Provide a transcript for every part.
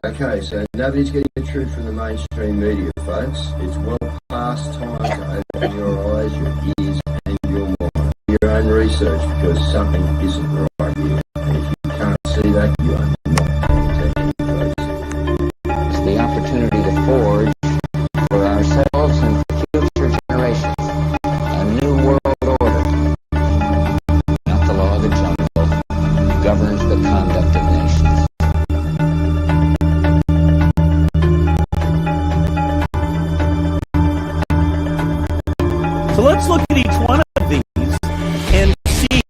Okay, so nobody's getting the truth from the mainstream media, folks. It's well past time to open your eyes, your ears, and your mind. Do your own research, because something isn't right here. And if you can't see that, you are not paying attention, folks. It's the opportunity to forge for ourselves and for future generations a new world order. Not the law of the jungle governs the conduct of nations. So let's look at each one of these and see,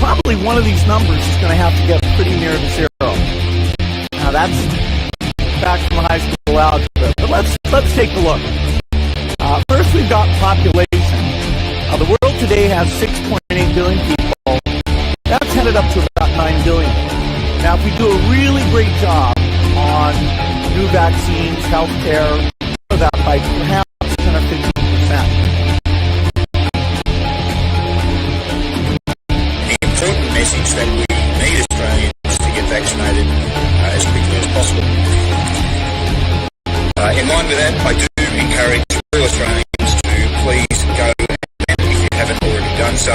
probably one of these numbers is going to have to get pretty near to zero. Now that's back from high school algebra, but let's take a look. First, we've got population. The world today has 6.8 billion people. That's headed up to about 9 billion. Now, if we do a really great job on new vaccines, healthcare, that by perhaps 10 or 15%. The important message that we need Australians to get vaccinated as quickly as possible. In line with that, I do encourage all Australians to please go, and if you haven't already done so,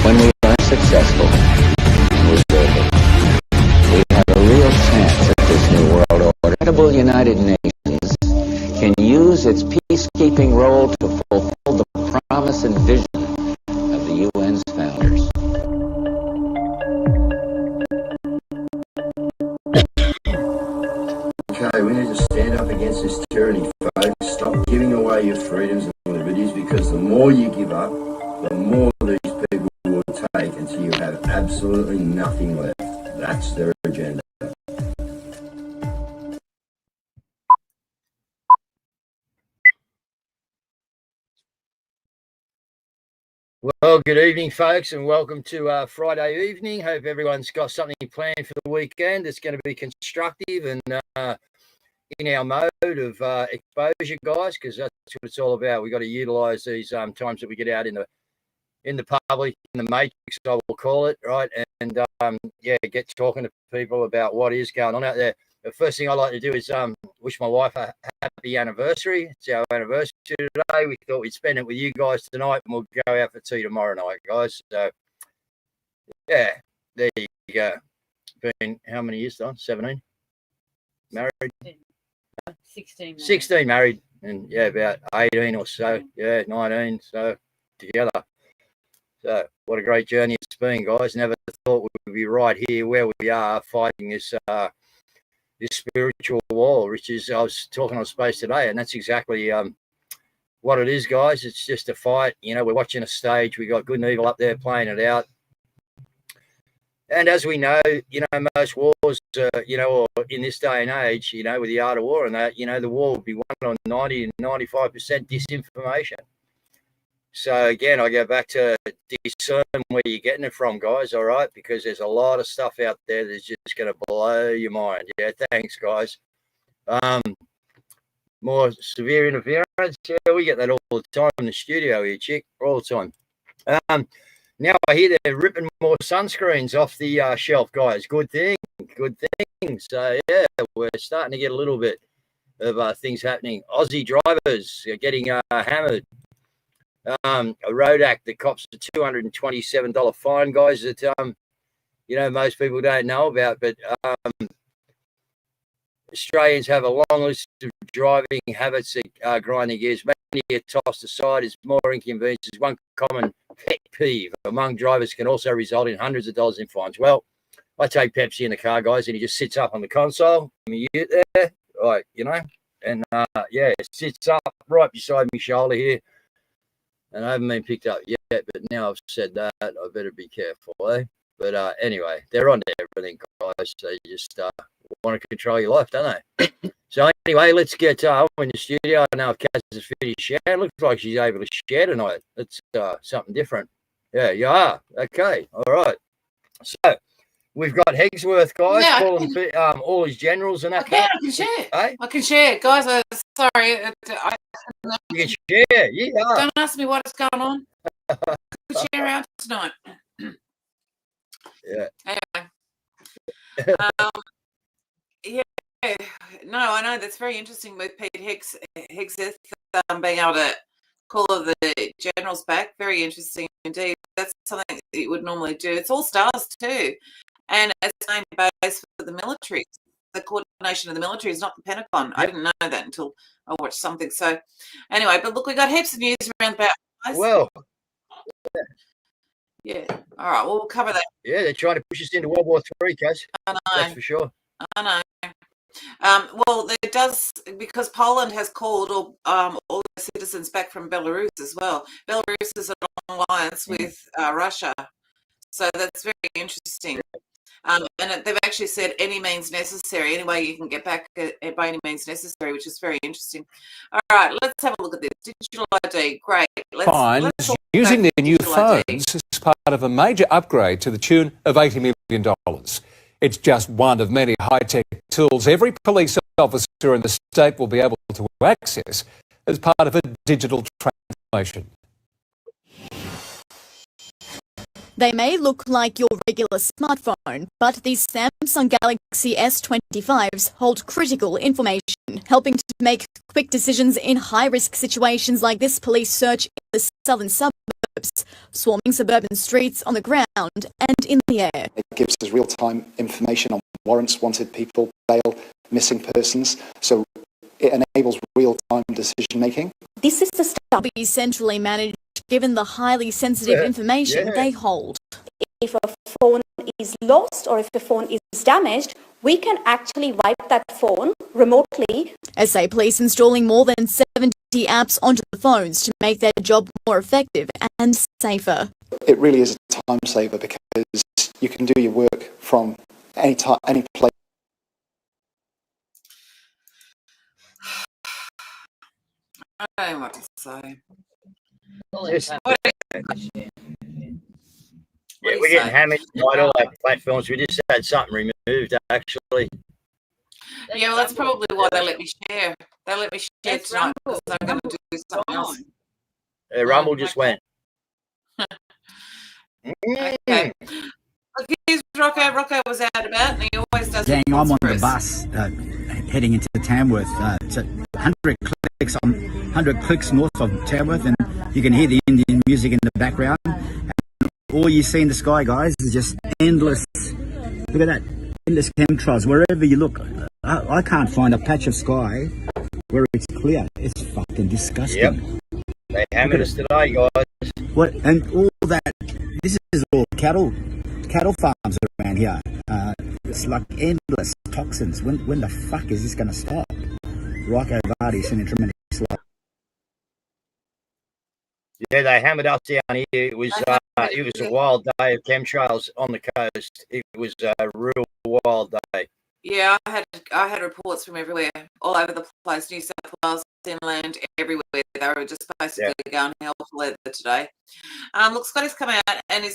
When we are successful, we have a real chance at this new world order. The incredible United Nations can use its peacekeeping role to fulfill the promise and vision of the UN's founders. Okay, we need to stand up against this tyranny, folks. Stop giving away your freedoms and liberties, because the more you give up, the more these people will take until you have absolutely nothing left. That's their agenda. Well, good evening, folks, and welcome to Friday evening. Hope everyone's got something planned for the weekend. It's going to be constructive and in our mode of exposure, guys, because that's what it's all about. We've got to utilise these times that we get out in the public, in the matrix, I will call it, right? And get talking to people about what is going on out there. The first thing I like to do is wish my wife a happy anniversary. It's our anniversary today. We thought we'd spend it with you guys tonight, and we'll go out for tea tomorrow night, guys. So, yeah, there you go. Been how many years, Don? 17? Married? 16. 16 married, and yeah, about 18 or so. Yeah, 19, so together. So what a great journey it's been, guys. Never thought we'd be right here where we are, fighting this spiritual war, which is, I was talking on space today, and that's exactly what it is, guys. It's just a fight. You know, we're watching a stage. We got good and evil up there playing it out. And as we know, you know, most wars, or in this day and age, you know, with the art of war and that, you know, the war would be won on 90 and 95% disinformation. So, again, I go back to discern where you're getting it from, guys, all right? Because there's a lot of stuff out there that's just going to blow your mind. Yeah, thanks, guys. More severe interference. Yeah, we get that all the time in the studio here, chick, all the time. Now I hear they're ripping more sunscreens off the shelf, guys. Good thing. So, yeah, we're starting to get a little bit of things happening. Aussie drivers are getting hammered. A road act that cops a $227 fine, guys, that, most people don't know about. But Australians have a long list of driving habits that grind their gears. Many are tossed aside as more inconveniences. One common pet peeve among drivers can also result in hundreds of dollars in fines. Well, I take Pepsi in the car, guys, and he just sits up on the console. You get there, right, and it sits up right beside my shoulder here. And I haven't been picked up yet, but now I've said that, I better be careful, eh? But anyway, they're on to everything, guys. They just want to control your life, don't they? So anyway, let's get in the studio. I know if Caz has finished share. It looks like she's able to share tonight. It's something different. Yeah, you are. Okay, all right. So we've got Hegsworth, guys, Yeah, calling all his generals and that. I can share. Hey? I can share. Guys, sorry. You can share. Yeah. Don't ask me what is going on. I could share out tonight. Yeah. Anyway. Yeah. No, I know that's very interesting with Pete Hegseth being able to call the generals back. Very interesting indeed. That's something that you would normally do. It's all stars too. And it's the same base for the military. The coordination of the military is not the Pentagon. Yep. I didn't know that until I watched something. So anyway, but look, we got heaps of news around about. Well. Yeah. All right. Well, we'll cover that. Yeah, they're trying to push us into World War III, Caz. I know. That's for sure. I know. Well, it does, because Poland has called all the citizens back from Belarus as well. Belarus is an alliance with Russia, so that's very interesting. And they've actually said any means necessary, any way you can get back by any means necessary, which is very interesting. All right, let's have a look at this. Digital ID, great. Fines using their new phones as part of a major upgrade to the tune of $80 million. It's just one of many high-tech tools every police officer in the state will be able to access as part of a digital transformation. They may look like your regular smartphone, but these Samsung Galaxy S25s hold critical information, helping to make quick decisions in high-risk situations like this police search in the southern suburbs, swarming suburban streets on the ground and in the air. It gives us real-time information on warrants, wanted people, bail, missing persons, so it enables real-time decision-making. This is the stuff to be centrally managed given the highly sensitive information they hold. If a phone is lost or if a phone is damaged, we can actually wipe that phone remotely. SA Police installing more than 70 apps onto the phones to make their job more effective and safer. It really is a time saver because you can do your work from any time, any place. I don't know what to say. Yeah, we're getting hammered by all our platforms. We just had something removed, actually. Yeah, well, that's probably why they let me share. They let me share tonight because I'm going to do something else. Rumble just went. Okay. Look, here's Rocco. Rocco was out about, and he always does. Gang, I'm on the bus heading into Tamworth. It's at 100 clicks north of Tamworth, and you can hear the Indian music in the background. And all you see in the sky, guys, is just endless. Look at that, endless chemtrails. Wherever you look, I can't find a patch of sky where it's clear. It's fucking disgusting. Yep. They hammered us today, guys. What and all that? This is all cattle farms around here. It's like endless toxins. When the fuck is this going to stop? Rocco Vardy sending tremendous love. Yeah, they hammered us down here. It was a wild day of chemtrails on the coast. It was a real wild day. Yeah, I had reports from everywhere, all over the place, New South Wales, inland, everywhere. They were just basically going hell for leather today. Look, Scotty's come out and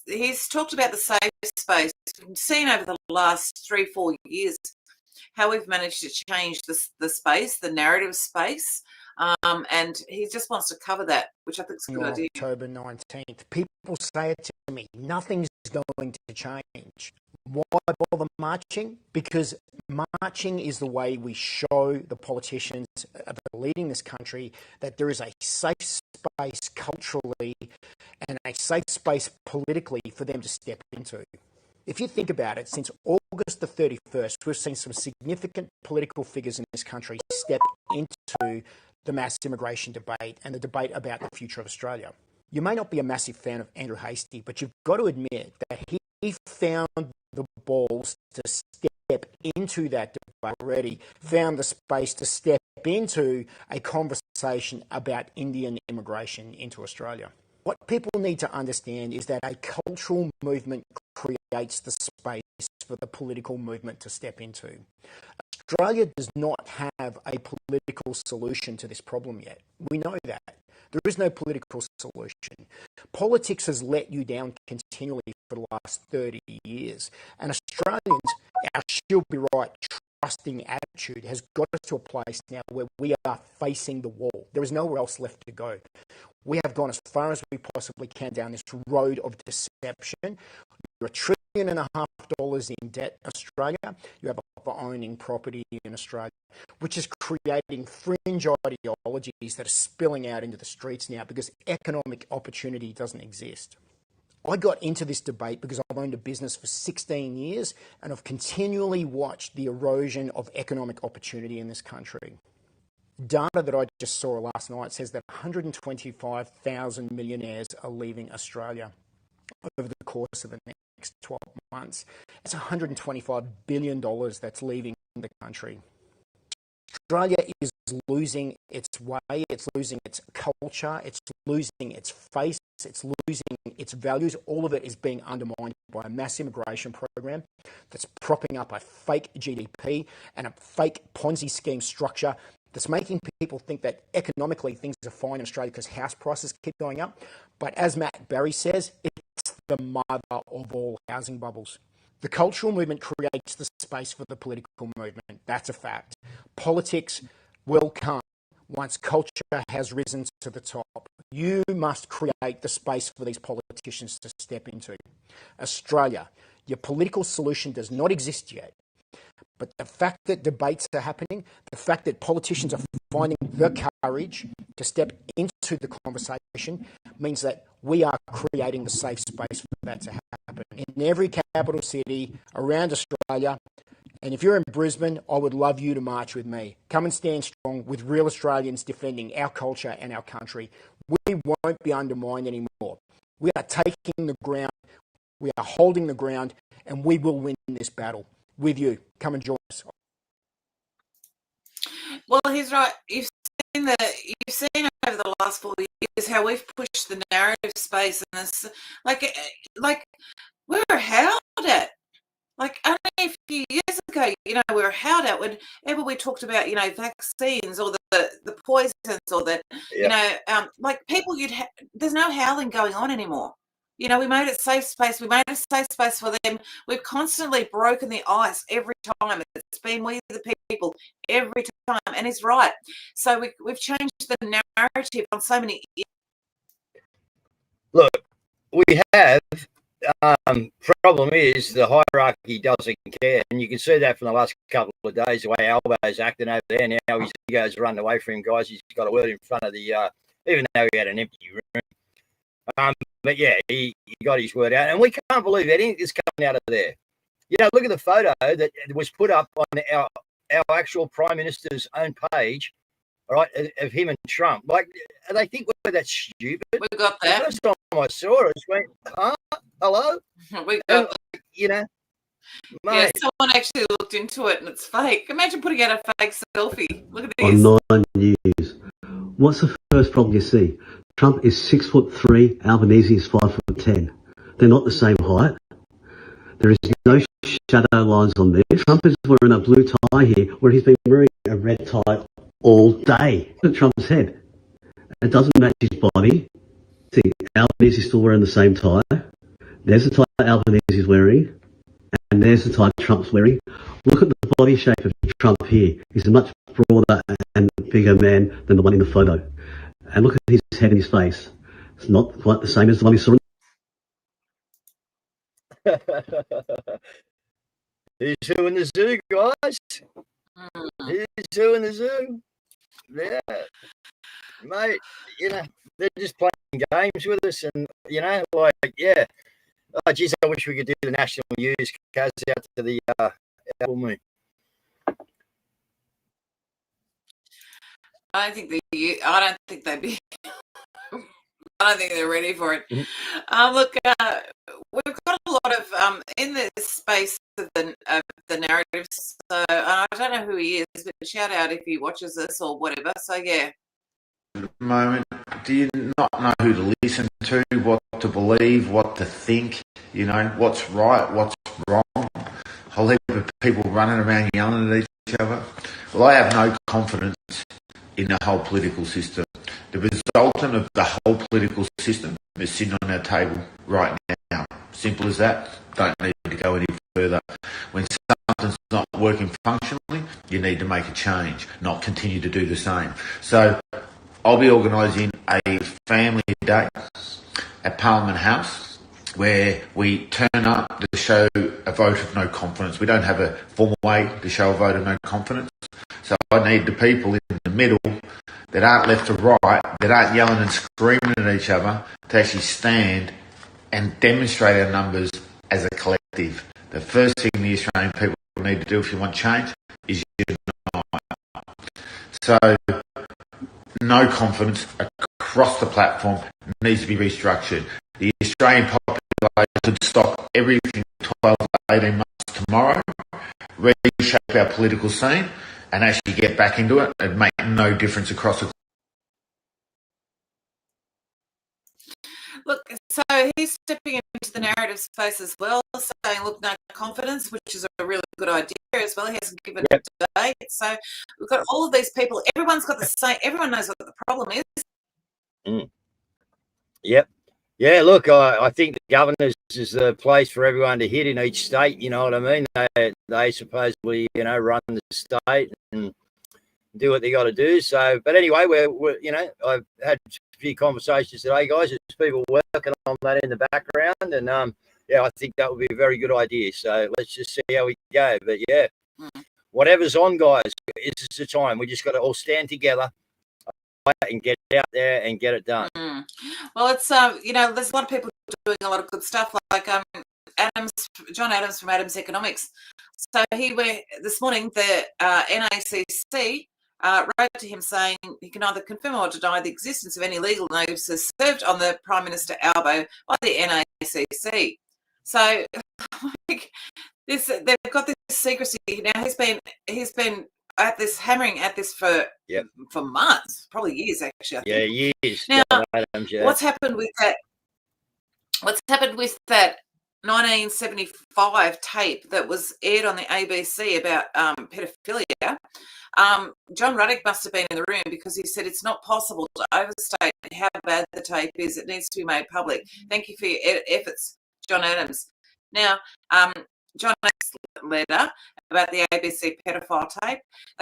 he's talked about the safe space. We've seen over the last 3-4 years how we've managed to change the space, the narrative space, and he just wants to cover that, which I think is a good idea. October 19th, people say it to me, nothing's going to change. Why bother marching? Because marching is the way we show the politicians that are leading this country that there is a safe space culturally and a safe space politically for them to step into. If you think about it, since August the 31st, we've seen some significant political figures in this country step into the mass immigration debate and the debate about the future of Australia. You may not be a massive fan of Andrew Hastie, but you've got to admit that he found the balls to step into that debate already, found the space to step into a conversation about Indian immigration into Australia. What people need to understand is that a cultural movement creates the space for the political movement to step into. Australia does not have a political solution to this problem yet. We know that. There is no political solution. Politics has let you down continually for the last 30 years. And Australians, our she'll be right, trusting attitude has got us to a place now where we are facing the wall. There is nowhere else left to go. We have gone as far as we possibly can down this road of deception. You're $1.5 trillion in debt, Australia. You have for owning property in Australia, which is creating fringe ideologies that are spilling out into the streets now because economic opportunity doesn't exist. I got into this debate because I've owned a business for 16 years and I've continually watched the erosion of economic opportunity in this country. Data that I just saw last night says that 125,000 millionaires are leaving Australia over the course of the next 12 months. It's $125 billion that's leaving the country. Australia is losing its way, it's losing its culture, it's losing its face, it's losing its values. All of it is being undermined by a mass immigration program that's propping up a fake GDP and a fake Ponzi scheme structure that's making people think that economically things are fine in Australia because house prices keep going up. But as Matt Berry says, it's the mother of all housing bubbles. The cultural movement creates the space for the political movement. That's a fact. Politics will come once culture has risen to the top. You must create the space for these politicians to step into. Australia, your political solution does not exist yet. But the fact that debates are happening, the fact that politicians are finding the courage to step into the conversation means that we are creating the safe space for that to happen. In every capital city around Australia, and if you're in Brisbane, I would love you to march with me. Come and stand strong with real Australians defending our culture and our country. We won't be undermined anymore. We are taking the ground, we are holding the ground, and we will win this battle. With you. Come and join us. Well, he's right. You've seen over the last 4 years how we've pushed the narrative space, and it's like we were howled at. Like only a few years ago, we were howled at whenever we talked about, vaccines or the poisons or the, like people there's no howling going on anymore. We made it safe space. We made a safe space for them. We've constantly broken the ice every time. It's been we the people every time. And he's right. So we've changed the narrative on so many. Look, we have. Problem is the hierarchy doesn't care. And you can see that from the last couple of days, the way Albo's acting over there. Now his ego's running away from him, guys. He's got a word in front of the, even though he had an empty room. But yeah, he got his word out, and we can't believe anything is coming out of there. Look at the photo that was put up on our actual Prime Minister's own page, all right, of him and Trump. Like, they think we're that stupid. We got that. The first time I saw it, I went, huh? Hello? We got that. Mate. Yeah, someone actually looked into it, and it's fake. Imagine putting out a fake selfie. Look at this. On 9 News. What's the first problem you see? Trump is 6'3", Albanese is 5'10". They're not the same height. There is no shadow lines on there. Trump is wearing a blue tie here, where he's been wearing a red tie all day. Look at Trump's head. It doesn't match his body. See, Albanese is still wearing the same tie. There's the tie Albanese is wearing, and there's the tie Trump's wearing. Look at the body shape of Trump here. He's a much broader and bigger man than the one in the photo. And look at his head and his face. It's not quite the same as the one we saw. Who's who in the zoo, guys? Who's who in the zoo? Yeah. Mate, they're just playing games with us, and, yeah. Oh, geez, I wish we could do the national news, Caz, out to the full moon. I don't think they're ready for it. Look, we've got a lot of in this space of the narrative. So I don't know who he is, but shout out if he watches this or whatever. So yeah. At the moment, do you not know who to listen to, what to believe, what to think? What's right, what's wrong? whole heap of people running around yelling at each other. Well, I have no confidence in the whole political system. The resultant of the whole political system is sitting on our table right now. Simple as that. Don't need to go any further. When something's not working functionally, you need to make a change, not continue to do the same. So I'll be organising a family day at Parliament House where we turn up to show a vote of no confidence. We don't have a formal way to show a vote of no confidence. So I need the people in the middle that aren't left or right, that aren't yelling and screaming at each other, to actually stand and demonstrate our numbers as a collective. The first thing the Australian people need to do if you want change is unite. So no confidence across the platform needs to be restructured. The Australian population should stop everything 12 to 18 months tomorrow, reshape our political scene and actually get back into it and make no difference across the... Look, so he's stepping into the narrative space as well, saying, look, no confidence, which is a really good idea as well. He hasn't given a date. So we've got all of these people. Everyone's got the same, everyone knows what the problem is. Yep. Yeah, look, I think the governors is the place for everyone to hit in each state, you know what I mean? They supposedly, you know, run the state and do what they got to do. So, but anyway, we're you know, I've had a few conversations today, guys. There's people working on that in the background, and yeah, I think that would be a very good idea. So let's just see how we go. But yeah, whatever's on, guys, this is the time. We just got to all stand together and get out there and get it done. Well, it's you know, there's a lot of people doing a lot of good stuff, like John Adams from Adams Economics. So this morning the NACC wrote to him saying he can either confirm or deny the existence of any legal notices served on the Prime Minister Albo by the NACC. So like, they've got this secrecy now. He's been at this, hammering at this for months, probably years actually. I think. Years. Now, what's happened with that? What's happened with that 1975 tape that was aired on the ABC about pedophilia? John Ruddock must have been in the room, because he said it's not possible to overstate how bad the tape is. It needs to be made public. Thank you for your efforts, John Adams. Now, John Adams' letter about the ABC pedophile tape.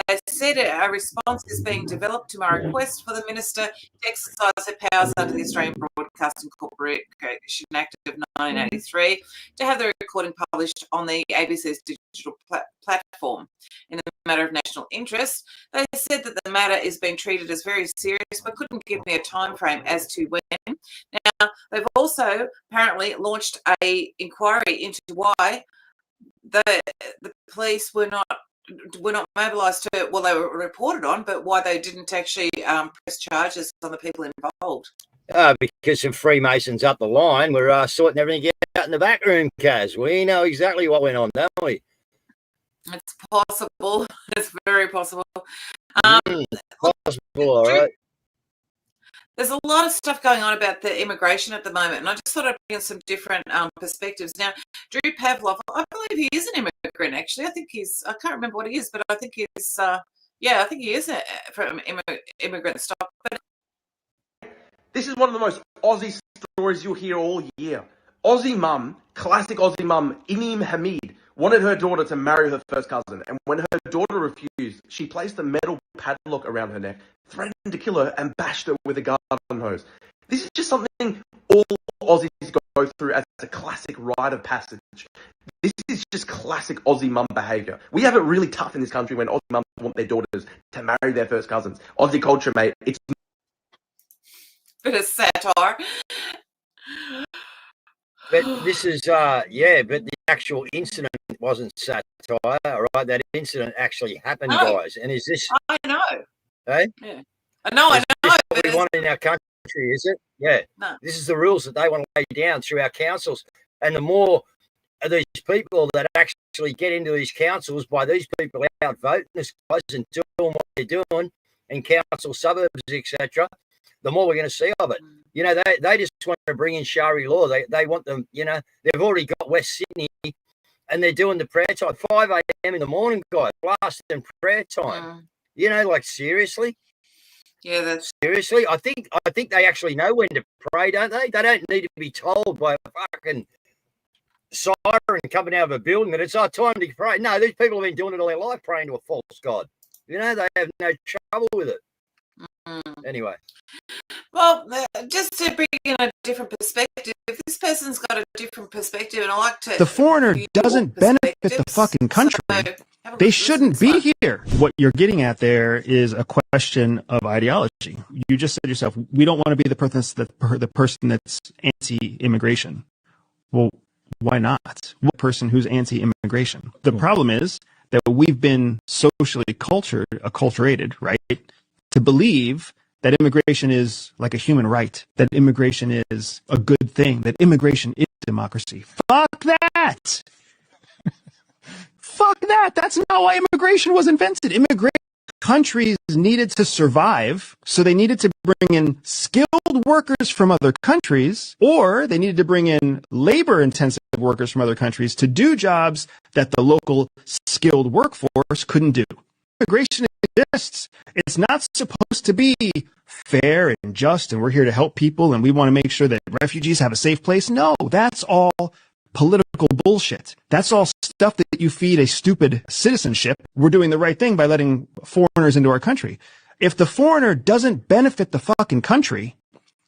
They said a response is being developed to my request for the Minister to exercise her powers under the Australian Broadcasting Corporation Act of 1983 to have the recording published on the ABC's digital platform. In the matter of national interest, they said that the matter is being treated as very serious, but couldn't give me a time frame as to when. Now, they've also apparently launched an inquiry into why the police were not mobilised to, well, they were reported on, but why they didn't actually press charges on the people involved. Because some Freemasons up the line were sorting everything out in the back room, Caz. We know exactly what went on, don't we? It's possible. It's very possible. Possible, all right. There's a lot of stuff going on about the immigration at the moment, and I just thought I'd bring in some different perspectives. Now, Drew Pavlov, I believe he is an immigrant, actually. I think I can't remember what he is, but I think he's, I think he is from immigrant stock. But this is one of the most Aussie stories you'll hear all year. Aussie mum, classic Aussie mum, Inim Hamid, wanted her daughter to marry her first cousin, and when her daughter refused, she placed a metal padlock around her neck, threatened to kill her, and bashed her with a garden hose. This is just something all Aussies go through as a classic rite of passage. This is just classic Aussie mum behaviour. We have it really tough in this country when Aussie mums want their daughters to marry their first cousins. Aussie culture, mate, it's... Bit of satire. But this is, but the actual incident wasn't satire, right? That incident actually happened, guys. And is this... I know. Hey? Yeah. I know. Is what we want in our country, is it? Yeah. No. This is the rules that they want to lay down through our councils. And the more of these people that actually get into these councils by these people out voting us, guys, and doing what they're doing in council suburbs, etc., the more we're going to see of it. You know, they just want to bring in Shari law. They want them, you know, they've already got West Sydney and they're doing the prayer time, 5 a.m. in the morning, guys, blasting prayer time. You know, like seriously. Yeah, that's seriously. I think they actually know when to pray, don't they? They don't need to be told by a fucking siren coming out of a building that it's our time to pray. No, these people have been doing it all their life, praying to a false god. You know, they have no trouble with it. Anyway. Well, just to bring in a different perspective, if this person's got a different perspective, and I like to... The foreigner doesn't benefit the fucking country. They shouldn't be here. What you're getting at there is a question of ideology. You just said yourself, we don't want to be the person that's anti-immigration. Well, why not? What person who's anti-immigration? The problem is that we've been socially acculturated, right, to believe that immigration is like a human right, that immigration is a good thing, that immigration is democracy. Fuck that! Fuck that! That's not why immigration was invented. Countries needed to survive, so they needed to bring in skilled workers from other countries, or they needed to bring in labor-intensive workers from other countries to do jobs that the local skilled workforce couldn't do. Immigration exists. It's not supposed to be fair and just, and we're here to help people, and we want to make sure that refugees have a safe place. No, that's all political bullshit. That's all stuff that you feed a stupid citizenship. We're doing the right thing by letting foreigners into our country. If the foreigner doesn't benefit the fucking country,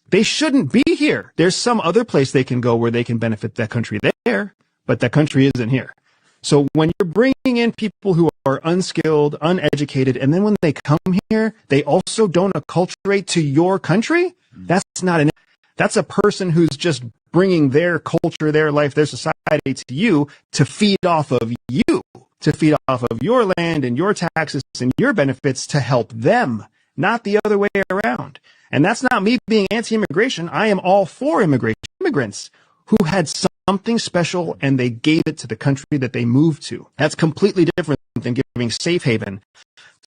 they shouldn't be here. There's some other place they can go where they can benefit that country there, but that country isn't here. So when you're bringing in people who are unskilled, uneducated, and then when they come here, they also don't acculturate to your country, that's a person who's just bringing their culture, their life, their society to you to feed off of you, to feed off of your land and your taxes and your benefits to help them, not the other way around. And that's not me being anti-immigration. I am all for immigrants who had something special and they gave it to the country that they moved to. That's completely different than giving safe haven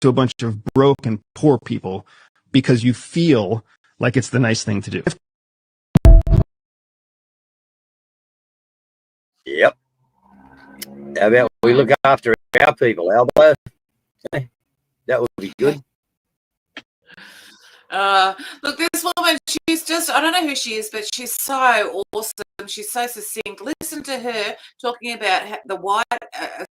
to a bunch of broke and poor people because you feel like it's the nice thing to do. Yep. How about we look after our people, Albo? That would be good. Look, this woman, she's just, I don't know who she is, but she's so awesome. She's so succinct. Listen to her talking about the white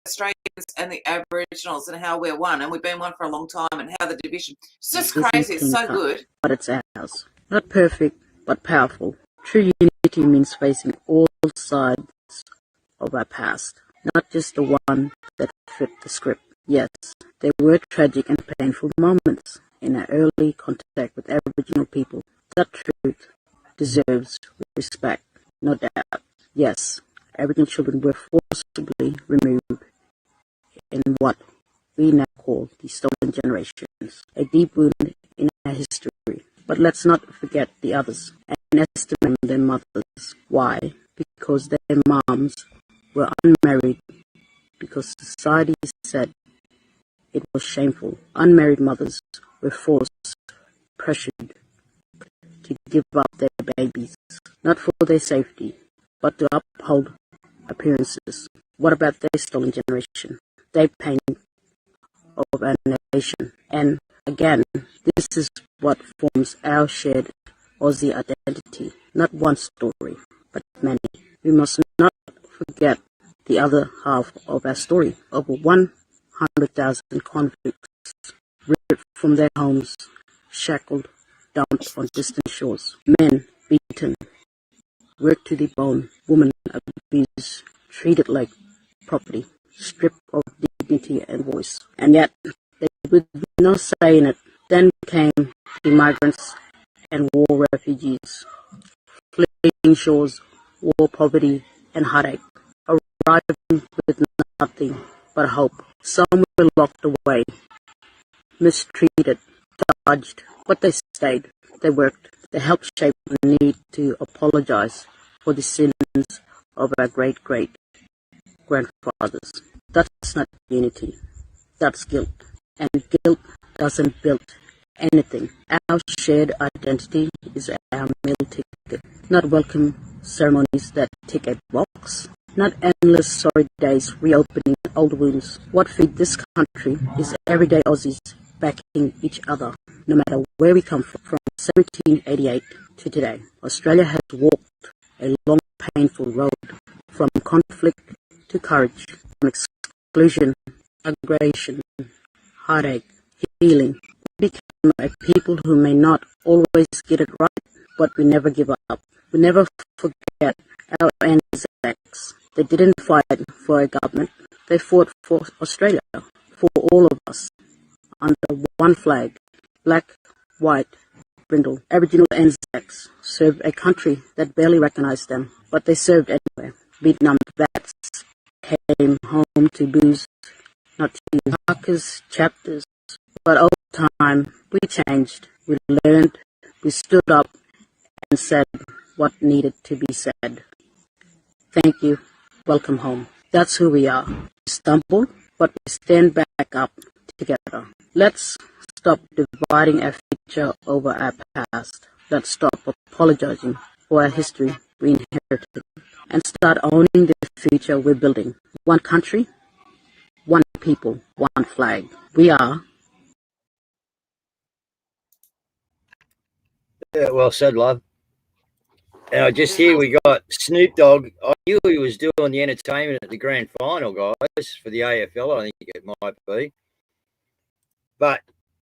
Australians and the Aboriginals and how we're one, and we've been one for a long time, and how the division. It's just crazy. It's so good. But it's ours. Not perfect, but powerful. True unity means facing all sides of our past, not just the one that fit the script. Yes, there were tragic and painful moments in our early contact with Aboriginal people. That truth deserves respect, no doubt. Yes, Aboriginal children were forcibly removed in what we now call the stolen generations, a deep wound in our history. But let's not forget the others and estimate their mothers. Why? Because their moms were unmarried, because society said it was shameful. Unmarried mothers were forced, pressured to give up their babies, not for their safety, but to uphold appearances. What about their stolen generation? They pain of our nation. And again, this is what forms our shared Aussie identity. Not one story, but many. We must not forget the other half of our story. Over 100,000 convicts ripped from their homes, shackled, dumped on distant shores. Men beaten, worked to the bone, women abused, treated like property, stripped of dignity and voice. And yet, they with no say in it. Then came the migrants and war refugees, fleeing shores, war, poverty, and heartache, arriving with nothing but hope. Some were locked away, mistreated, judged, but they stayed, they worked, they helped shape the need to apologize for the sins of our great-grandfathers. That's not unity, that's guilt, and guilt doesn't build anything. Our shared identity is our meal ticket, not welcome ceremonies that tick a box. not endless sorry days reopening old wounds. What feeds this country is everyday Aussies backing each other, no matter where we come from 1788 to today. Australia has walked a long, painful road from conflict to courage, from exclusion, aggression, heartache, healing. We became a people who may not always get it right, but we never give up. We never forget our Anzacs. They didn't fight for a government. They fought for Australia, for all of us, under one flag, black, white, brindle. Aboriginal Anzacs served a country that barely recognized them, but they served anyway. Vietnam vets came home to booze, not to markers, chapters. But over time, we changed, we learned, we stood up and said what needed to be said. Thank you. Welcome home. That's who we are. We stumble, but we stand back up together. Let's stop dividing our future over our past. Let's stop apologizing for our history we inherited and start owning the future we're building. One country, one people, one flag. We are. Yeah, well said, love. And I just hear we got Snoop Dogg. I knew he was doing the entertainment at the grand final, guys, for the AFL, I think it might be. But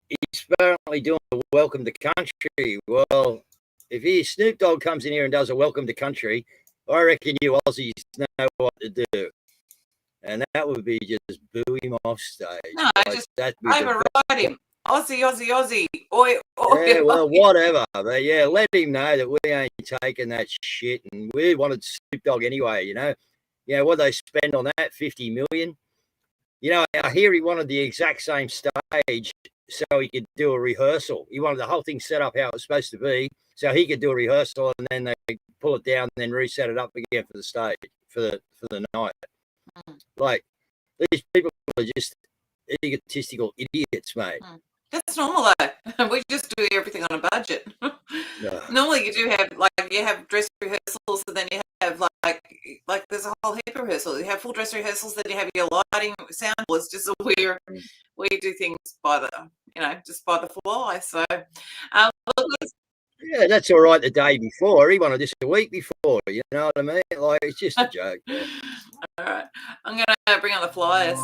he's apparently doing a welcome to country. Well, if Snoop Dogg comes in here and does a welcome to country, I reckon you Aussies know what to do. And that would be just boo him off stage. No, just override him. Aussie, Aussie, Aussie. Oi, oi, Yeah, well, oi. whatever. But yeah, let him know that we ain't taking that shit. And we wanted Snoop Dogg anyway, you know. You know, what they spend on that, 50 million. You know, I hear he wanted the exact same stage so he could do a rehearsal. He wanted the whole thing set up how it was supposed to be so he could do a rehearsal and then they pull it down and then reset it up again for the stage, for the night. Like, these people are just egotistical idiots, mate. That's normal though. We just do everything on a budget. No. Normally you do have dress rehearsals and then you have like there's a whole heap of rehearsals. You have full dress rehearsals, then you have your lighting, sound. It's just we do things by just by the fly. So yeah, that's all right the day before. He wanted this a week before, you know what I mean? Like, it's just a joke. All right. I'm going to bring on the flyers.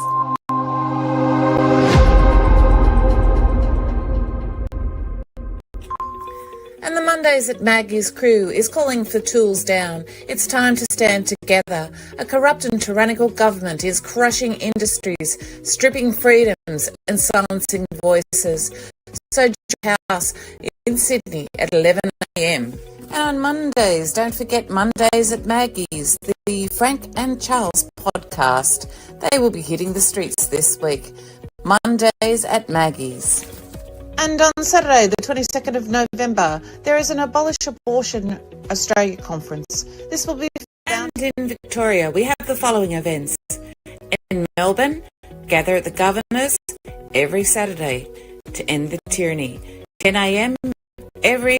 And the Mondays at Maggie's crew is calling for tools down. It's time to stand together. A corrupt and tyrannical government is crushing industries, stripping freedoms and silencing voices. So join House in Sydney at 11 a.m. And on Mondays, don't forget Mondays at Maggie's, the Frank and Charles podcast. They will be hitting the streets this week. Mondays at Maggie's. And on Saturday, the 22nd of November, there is an Abolish Abortion Australia conference. This will be found in Victoria. We have the following events. In Melbourne, gather at the Governor's every Saturday to end the tyranny. 10 a.m. every...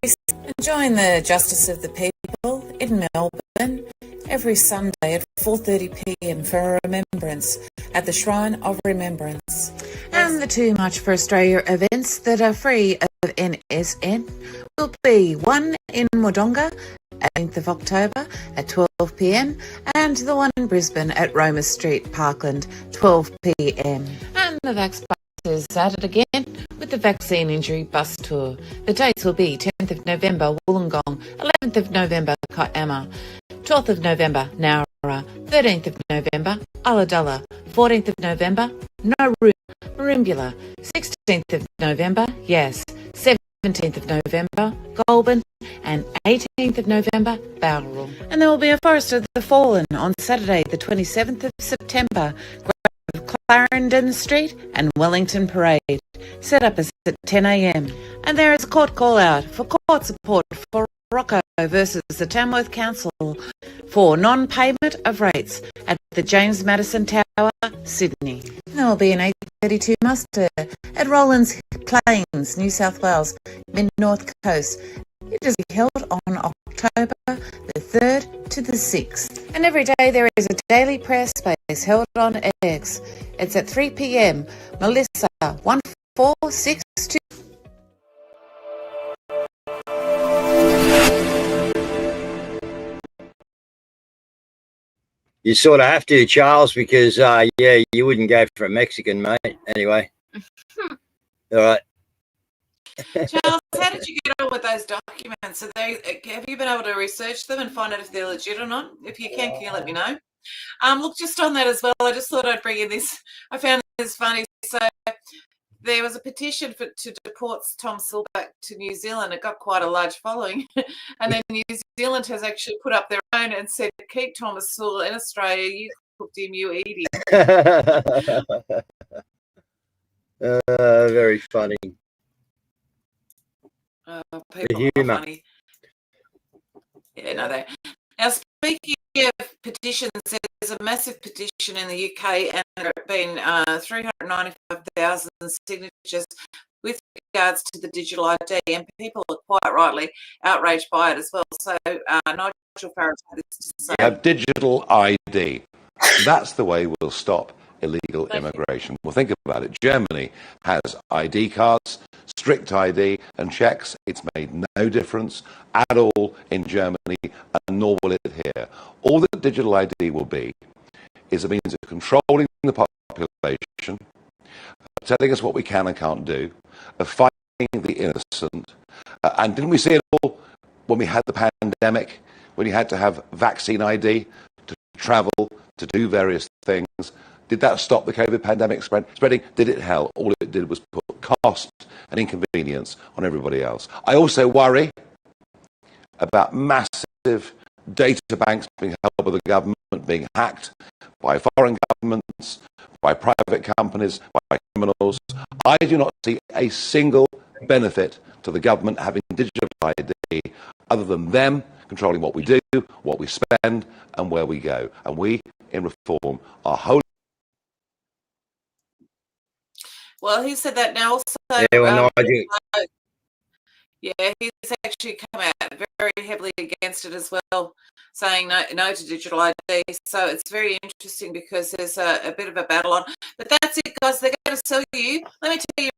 Join the Justice of the People in Melbourne every Sunday at 4:30 p.m. for a remembrance at the Shrine of Remembrance. And the Too Much for Australia events that are free of NSN will be one in Wodonga, 18th of October at 12 p.m. and the one in Brisbane at Roma Street, Parkland, 12 p.m. And the Vax is at it again with the Vaccine Injury Bus Tour. The dates will be 10th of November, Wollongong, 11th of November, Kiama, 12th of November, Nowra, 13th of November, Ulladulla, 14th of November, Nauru, Merimbula, 16th of November, Yass, 17th of November, Goulburn, and 18th of November, Bowral. And there will be a Forest of the Fallen on Saturday, the 27th of September, Clarendon Street and Wellington Parade. Set up as at 10 a.m. And there is a court call out for court support for Rocco versus the Tamworth Council for non-payment of rates at the James Madison Tower, Sydney. There will be an 832 muster at Rollins Plains, New South Wales, mid-north coast, It is held on October the 3rd to the 6th. And every day there is a daily prayer space held on X. It's at 3 p.m. Melissa 1462. You sort of have to, Charles, because yeah, you wouldn't go for a Mexican, mate. Anyway, all right. Charles, how did you get on with those documents? Have you been able to research them and find out if they're legit or not? If you can you let me know? Look, just on that as well, I just thought I'd bring in this. I found this funny. So there was a petition to deport Tom Sewell back to New Zealand. It got quite a large following. And then New Zealand has actually put up their own and said, keep Thomas Sewell in Australia. You cooked him, you eat him. Very funny. People are funny. Yeah, no, they. Now, speaking of petitions, there's a massive petition in the UK, and there have been 395,000 signatures with regards to the digital ID, and people are quite rightly outraged by it as well. So, Nigel Farage had this to say. We have digital ID. That's the way we'll stop illegal immigration. Well, think about it. Germany has ID cards, strict ID and checks. It's made no difference at all in Germany, and nor will it here. All that digital ID will be is a means of controlling the population, of telling us what we can and can't do, of fighting the innocent. And didn't we see it all when we had the pandemic, when you had to have vaccine ID to travel, to do various things? Did that stop the COVID pandemic spreading? Did it help? All it did was put cost and inconvenience on everybody else. I also worry about massive data banks being held by the government, being hacked by foreign governments, by private companies, by criminals. I do not see a single benefit to the government having digital ID other than them controlling what we do, what we spend, and where we go. And we, in Reform, are wholly. Well, he said that now also. Yeah, he's actually come out very heavily against it as well, saying no to digital ID. So it's very interesting because there's a bit of a battle on. But that's it, guys. They're going to sell you. Let me tell you,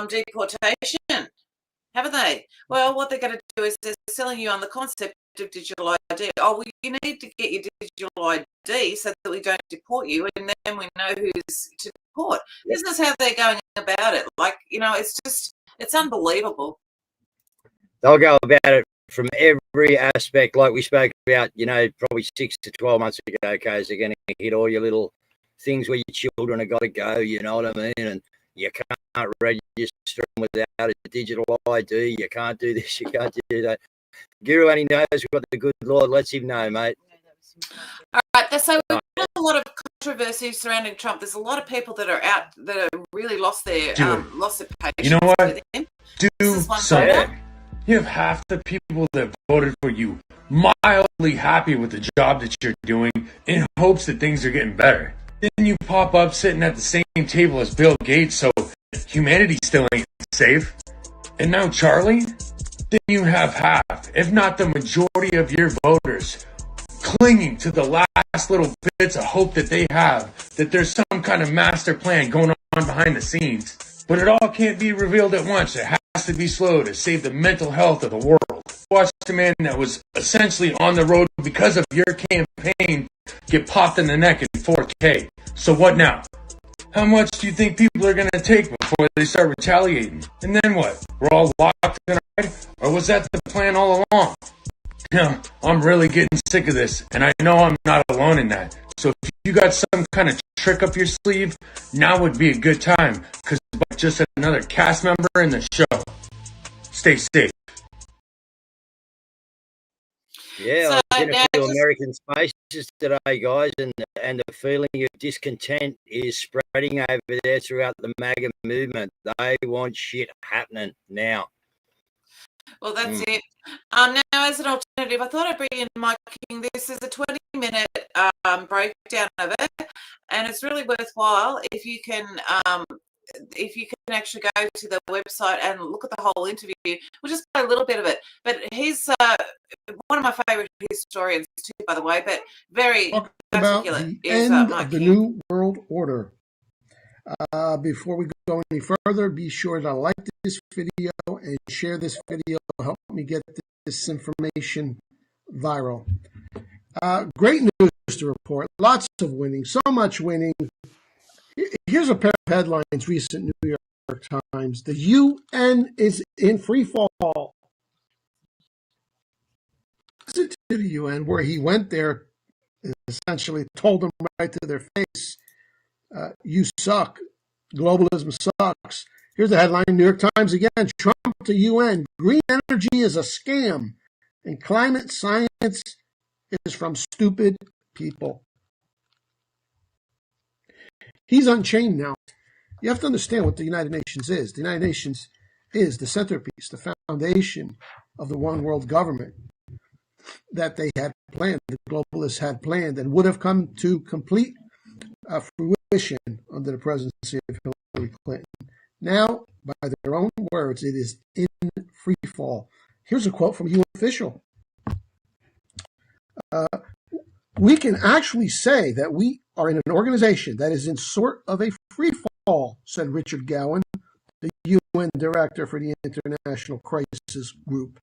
deportation, haven't they? Well, what they're going to do is they're selling you on the concept of digital ID. Oh, well, you need to get your digital ID so that we don't deport you, and then we know who's to deport. Yep. This is how they're going about it. Like, it's unbelievable. They'll go about it from every aspect, like we spoke about, probably 6 to 12 months ago, because they're going to hit all your little things where your children have got to go, you know what I mean? And you can't register them without a digital ID. You can't do this, you can't do that. Guru, and he knows what the good Lord lets him know, mate. All right, so we've got a lot of controversy surrounding Trump. There's a lot of people that are out that have really lost their patience. You know what? Do something. Yeah. You have half the people that voted for you mildly happy with the job that you're doing in hopes that things are getting better. Then you pop up sitting at the same table as Bill Gates, so humanity still ain't safe. And now Charlie? Then you have half, if not the majority of your voters, clinging to the last little bits of hope that they have, that there's some kind of master plan going on behind the scenes. But it all can't be revealed at once. It has to be slow to save the mental health of the world. Watched a man that was essentially on the road because of your campaign get popped in the neck in 4K. So what now? How much do you think people are going to take before they start retaliating? And then what? We're all locked in a ride? Or was that the plan all along? Yeah, I'm really getting sick of this, and I know I'm not alone in that. So if you got some kind of trick up your sleeve, now would be a good time, because it's just another cast member in the show. Stay safe. Yeah, I've been a few American spaces today, guys, and the feeling of discontent is spreading over there throughout the MAGA movement. They want shit happening now. Well, that's it. Now, as an alternative, I thought I'd bring in Mike King. This is a 20-minute breakdown of it, and it's really worthwhile if you can if you can actually go to the website and look at the whole interview, we'll just play a little bit of it. But he's one of my favourite historians too, by the way, but very about articulate. the Is end Mark of the King. New World Order. Before we go any further, be sure to like this video and share this video. Help me get this information viral. Great news to report. Lots of winning. So much winning. Here's a pair of headlines, recent New York Times. The UN is in free fall. Visit to the UN, where he went there, essentially told them right to their face, you suck. Globalism sucks. Here's the headline, New York Times again. Trump to UN. Green energy is a scam, and climate science is from stupid people. He's unchained now. You have to understand what the United Nations is. The United Nations is the centerpiece, the foundation of the one world government that they had planned, the globalists had planned, and would have come to complete fruition under the presidency of Hillary Clinton. Now, by their own words, it is in free fall. Here's a quote from a UN official. We can actually say that we are in an organization that is in sort of a free fall, said Richard Gowan, the UN director for the International Crisis Group.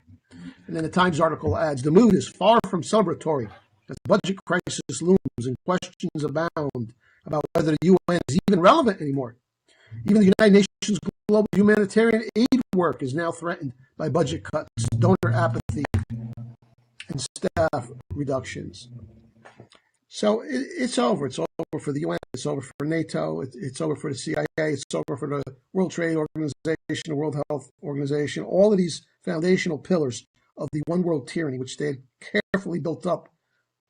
And then the Times article adds, the mood is far from celebratory as the budget crisis looms and questions abound about whether the UN is even relevant anymore. Even the United Nations global humanitarian aid work is now threatened by budget cuts, donor apathy, and staff reductions. So it's over. It's over for the UN. It's over for NATO. It's over for the CIA. It's over for the World Trade Organization, the World Health Organization, all of these foundational pillars of the one world tyranny, which they had carefully built up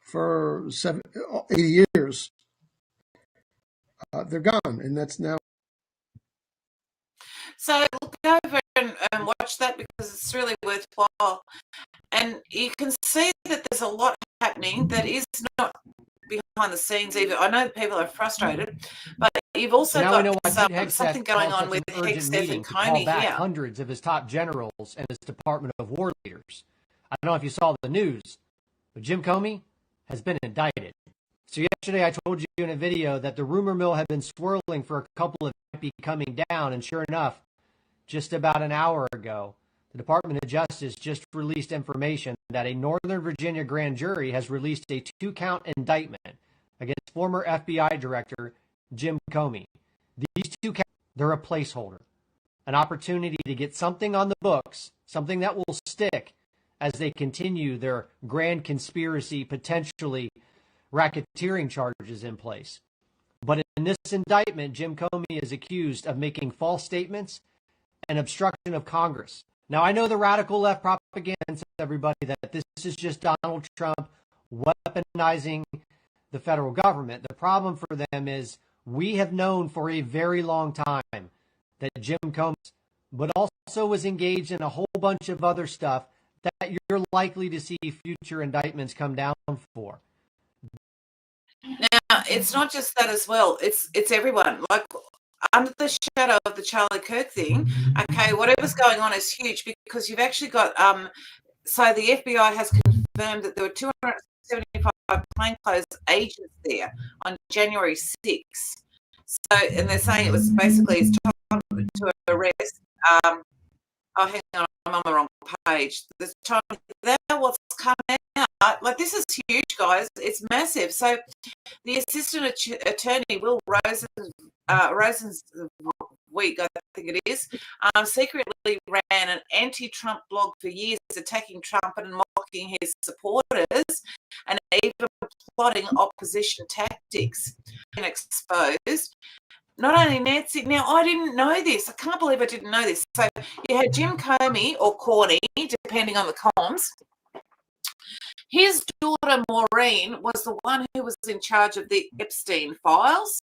for 80 years. They're gone, and that's now. So look over and watch that, because it's really worthwhile. And you can see that there's a lot happening that is not behind the scenes either. I know people are frustrated, but you've also now we know got why something going on with Hegseth and Comey here. Hundreds of his top generals and his Department of War leaders. I don't know if you saw the news, but Jim Comey has been indicted. So yesterday I told you in a video that the rumor mill had been swirling for a couple of be coming down, and sure enough, just about an hour ago, the Department of Justice just released information that a Northern Virginia grand jury has released a 2-count indictment against former FBI Director Jim Comey. These 2 counts, they're a placeholder, an opportunity to get something on the books, something that will stick as they continue their grand conspiracy, potentially racketeering charges in place. But in this indictment, Jim Comey is accused of making false statements and obstruction of Congress. Now, I know the radical left propaganda says everybody that this is just Donald Trump weaponizing the federal government. The problem for them is we have known for a very long time that Jim Comey, but also was engaged in a whole bunch of other stuff that you're likely to see future indictments come down for. Now, it's not just that as well. It's everyone. Like, under the shadow of the Charlie Kirk thing, okay, whatever's going on is huge, because you've actually got, so the FBI has confirmed that there were 275 plainclothes agents there on January 6th. So, and they're saying it was basically it's time to arrest. Oh, hang on, I'm on the wrong page. There's time there. What's coming out? Like, this is huge, guys. It's massive. So, the assistant attorney, Will Rosenzweig, I think it is, secretly ran an anti-Trump blog for years, attacking Trump and mocking his supporters, and even plotting opposition tactics. And exposed. Not only Nancy, now I didn't know this. I can't believe I didn't know this. So you had Jim Comey, or Corny, depending on the comms. His daughter Maureen was the one who was in charge of the Epstein files,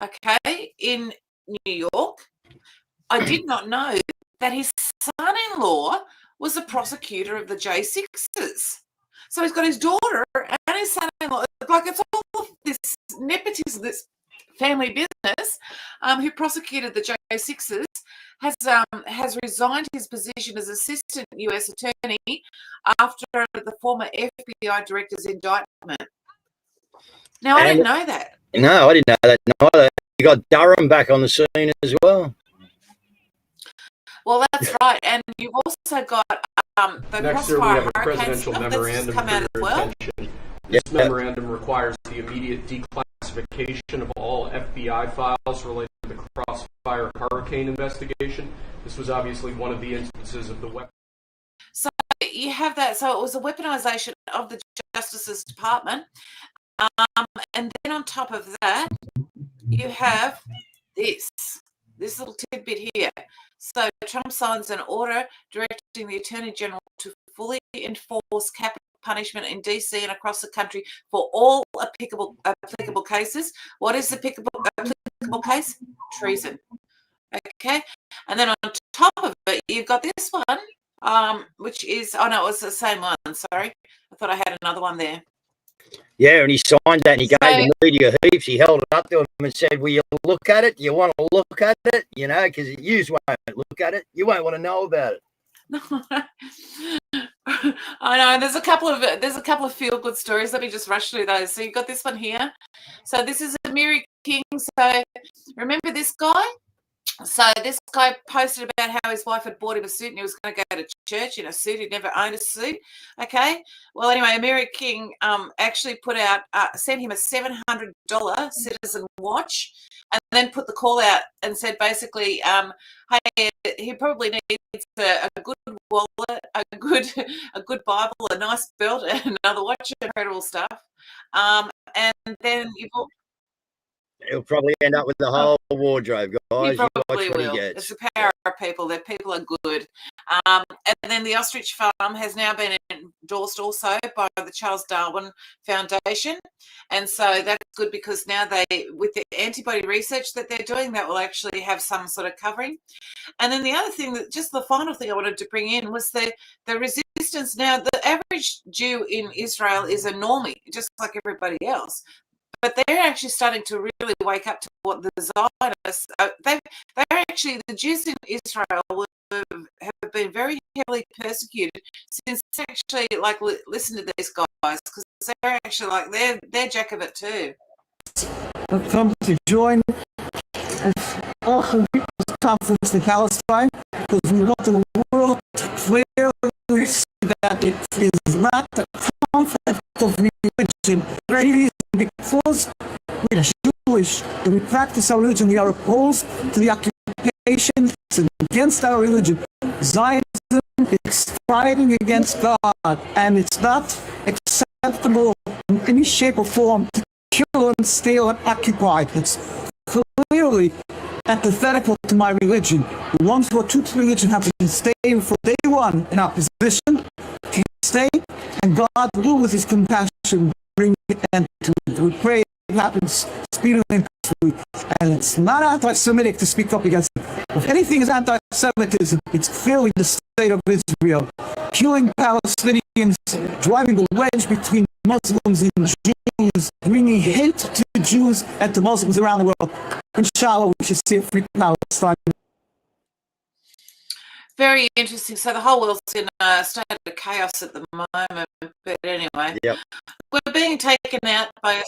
okay, in New York. I did not know that his son-in-law was the prosecutor of the J6s. So he's got his daughter and his son-in-law. Like, it's all this nepotism, this family business, who prosecuted the J6s, has resigned his position as assistant US attorney after the former FBI director's indictment. Now, I didn't know that. No, I didn't know that neither. You got Durham back on the scene as well. Well, that's right, and you've also got the Next year we have a Crossfire presidential stuff memorandum come for out your as well. attention. This memorandum requires the immediate declassification of all FBI files related to the Crossfire hurricane investigation. This was obviously one of the instances of the weapon. So you have that. So it was a weaponization of the Justice's Department. And then on top of that, you have this little tidbit here. So Trump signs an order directing the Attorney General to fully enforce capital punishment in DC and across the country for all applicable cases. What is the applicable case? Treason. Okay. And then on top of it, you've got this one, which is, oh no, it was the same one. Sorry. I thought I had another one there. Yeah, and he signed that and he gave the media heaps. He held it up to him and said, will you look at it? You want to look at it? You know, because you won't look at it. You won't want to know about it. I know. There's a couple of feel-good stories. Let me just rush through those. So you've got this one here. So this is Amiri King. So remember this guy? So this guy posted about how his wife had bought him a suit and he was going to go to church in a suit. He'd never owned a suit. Okay. Well, anyway, Amiri King actually put out, sent him a $700 Citizen watch, and then put the call out and said basically, hey, he probably needs a good wallet, a good Bible, a nice belt, and another watch, incredible stuff. And then you bought. He'll probably end up with the whole wardrobe, guys. He probably will. It's the power of people. That people are good. And then the ostrich farm has now been endorsed also by the Charles Darwin Foundation. And so that's good because now with the antibody research that they're doing, that will actually have some sort of covering. And then the other thing, just the final thing I wanted to bring in was the resistance. Now, the average Jew in Israel is a normie, just like everybody else. But they're actually starting to really wake up to what the Zionists, they're actually, the Jews in Israel have been very heavily persecuted since actually, like, listen to these guys, because they're actually like, they're jack of it too. I've come to join all the people's conference in Palestine because we want the world to clearly see that it is not the conflict of religion. Because we are Jewish, we practice our religion, we are opposed to the occupation, it's against our religion. Zionism is fighting against God, and it's not acceptable in any shape or form to kill and steal and occupy. It's clearly antithetical to my religion. The ones who are true to religion have been staying from day one in opposition to stay, and God will, with his compassion, bring an end to it. We pray it happens speedily and peacefully. And it's not anti-Semitic to speak up against it. If anything is anti-Semitism, it's clearly the state of Israel. Killing Palestinians, driving a wedge between Muslims and Jews, bringing hate to Jews and to Muslims around the world. Inshallah, we should see a free Palestine. Very interesting. So the whole world's in a state of chaos at the moment. But anyway, we're being taken out by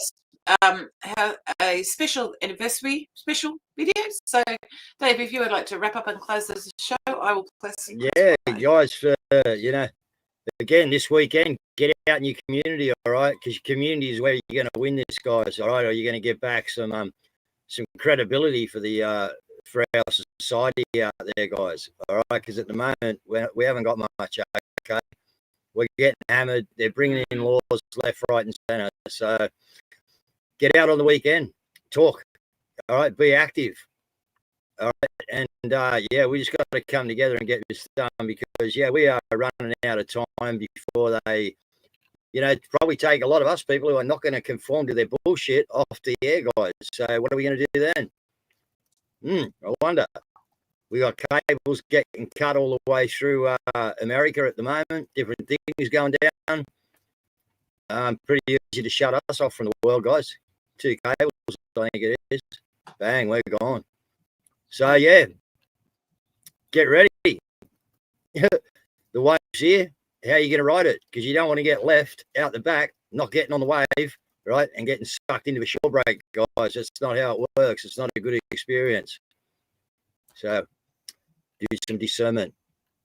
a special anniversary special video. So, Dave, if you would like to wrap up and close this show, I will press. Yeah, guys, you know, again, this weekend, get out in your community, all right? Because your community is where you're going to win this, guys, all right? Or you're going to get back some credibility for the for our society out there, guys, all right? Because at the moment, we haven't got much, okay? We're getting hammered. They're bringing in laws left, right, and centre. So get out on the weekend, talk, all right? Be active, all right? And, yeah, we just got to come together and get this done because, yeah, we are running out of time before they, you know, probably take a lot of us people who are not going to conform to their bullshit off the air, guys. So what are we going to do then? I wonder. We got cables getting cut all the way through America at the moment. Different things going down. Pretty easy to shut us off from the world, guys. 2 cables I think it is. Bang, we're gone. So, yeah, get ready. The wave's here. How are you going to ride it? Because you don't want to get left out the back, not getting on the wave, right, and getting sucked into a shore break, guys. That's not how it works. It's not a good experience. So do some discernment.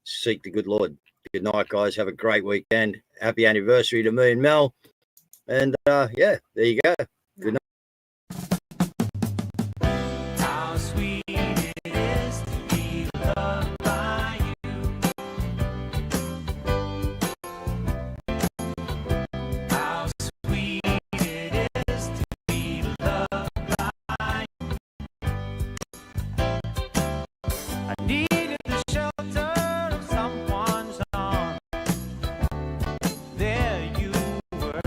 Seek the good Lord. Good night, guys. Have a great weekend. Happy anniversary to me and Mel. And, yeah, there you go. Good night. How sweet it is to be loved by you. How sweet it is to be loved by you. I needed the shelter of someone's arms. There you were.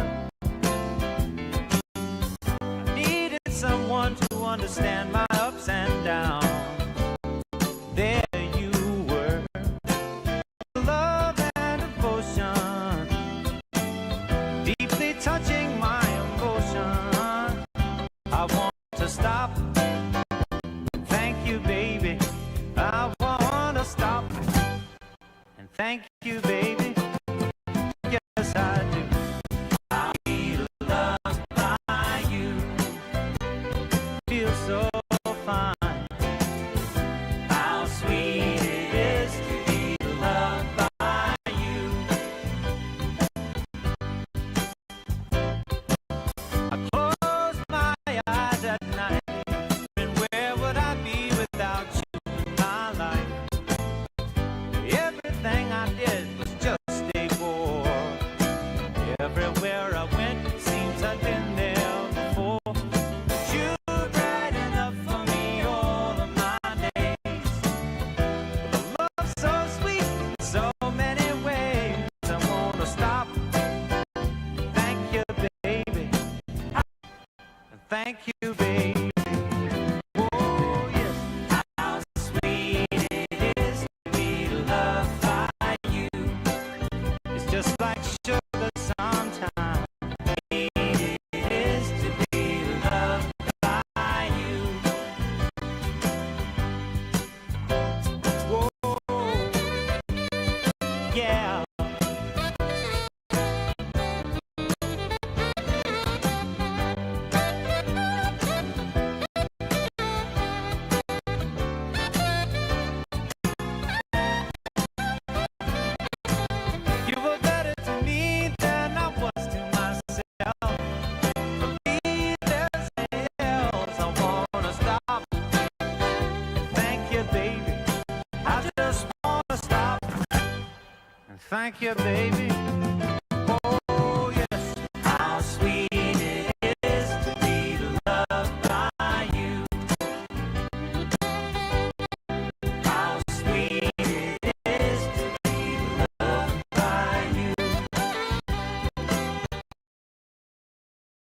I needed someone to understand my ups and downs. There you were. Love and devotion, deeply touching my emotion. I want to stop. Thank you, baby. I want to stop. And thank you, baby. Yes, I do. I feel loved by you. Feel so fine. How sweet it is to be loved by you. I close my eyes at night, and where would I be without you in my life? Everything I did was just a bore. Everywhere I went, it seems I've been there before. You were bright enough for me all of my days. With a love so sweet in so many ways, I wanna stop. Thank you, baby. Thank you, baby. Oh, yes. How sweet it is to be loved by you. It's just like sugar sometimes. Sweet it is to be loved by you. Whoa, yeah. You were better to me than I was to myself. For me, there's nothing else. I wanna stop. Thank you, baby. I just wanna stop. And thank you, baby.